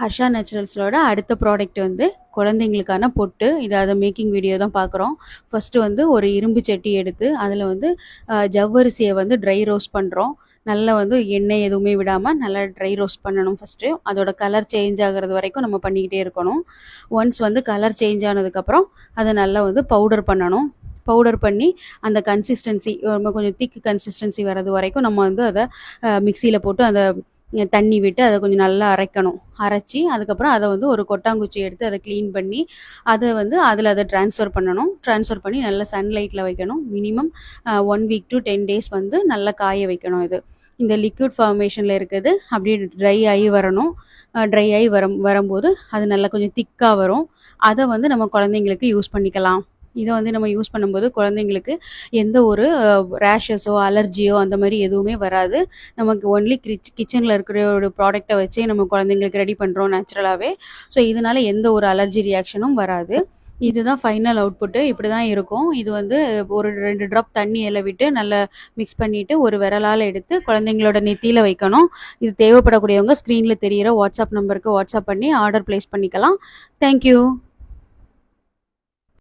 ஹர்ஷா நேச்சுரல்ஸோட அடுத்த ப்ராடக்ட் வந்து குழந்தைங்களுக்கான பொட்டு. இது அதை மேக்கிங் வீடியோ தான் பார்க்குறோம். ஃபஸ்ட்டு வந்து ஒரு இரும்பு சட்டி எடுத்து அதில் வந்து ஜவ்வரிசியை வந்து ட்ரை ரோஸ்ட் பண்ணுறோம். நல்லா வந்து எண்ணெய் எதுவுமே விடாமல் நல்லா ட்ரை ரோஸ்ட் பண்ணணும் ஃபஸ்ட்டு. அதோட கலர் சேஞ்ச் ஆகிறது வரைக்கும் நம்ம பண்ணிக்கிட்டே இருக்கணும். ஒன்ஸ் வந்து கலர் சேஞ்ச் ஆனதுக்கப்புறம் அதை நல்லா வந்து பவுடர் பண்ணணும். பவுடர் பண்ணி அந்த கன்சிஸ்டன்சி ரொம்ப கொஞ்சம் திக் கன்சிஸ்டன்சி வர்றது வரைக்கும் நம்ம வந்து அதை மிக்சியில் போட்டு அதை தண்ணி விட்டு அதை கொஞ்சம் நல்லா அரைக்கணும். அரைச்சி அதுக்கப்புறம் அதை வந்து ஒரு கொட்டாங்குச்சி எடுத்து அதை க்ளீன் பண்ணி அதை வந்து அதை ட்ரான்ஸ்ஃபர் பண்ணணும். ட்ரான்ஸ்ஃபர் பண்ணி நல்லா சன்லைட்டில் வைக்கணும். மினிமம் 1 வீக் to 10 days வந்து நல்லா காய வைக்கணும். இந்த லிக்விட் ஃபார்மேஷனில் இருக்குது அப்படியே ட்ரை ஆகி வரணும். ட்ரை ஆகி வரும்போது அது நல்லா கொஞ்சம் திக்காக வரும். அதை வந்து நம்ம குழந்தைங்களுக்கு யூஸ் பண்ணிக்கலாம். இதை வந்து நம்ம யூஸ் பண்ணும்போது குழந்தைங்களுக்கு எந்த ஒரு ரேஷஸோ அலர்ஜியோ அந்த மாதிரி எதுவுமே வராது. நமக்கு ஒன்லி கிச்சனில் இருக்கிற ஒரு ப்ராடக்டை வச்சே நம்ம குழந்தைங்களுக்கு ரெடி பண்ணுறோம் நேச்சுரலாகவே. ஸோ இதனால எந்த ஒரு அலர்ஜி ரியாக்ஷனும் வராது. இதுதான் ஃபைனல் அவுட்புட்டு. இப்படி தான் இருக்கும். இது வந்து ஒரு 2 ட்ராப் தண்ணியில் விட்டு நல்லா மிக்ஸ் பண்ணிவிட்டு ஒரு விரலால் எடுத்து குழந்தைங்களோட நெத்தியில் வைக்கணும். இது தேவைப்படக்கூடியவங்க ஸ்க்ரீனில் தெரிகிற வாட்ஸ்அப் நம்பருக்கு வாட்ஸ்அப் பண்ணி ஆர்டர் ப்ளேஸ் பண்ணிக்கலாம். தேங்க்யூ.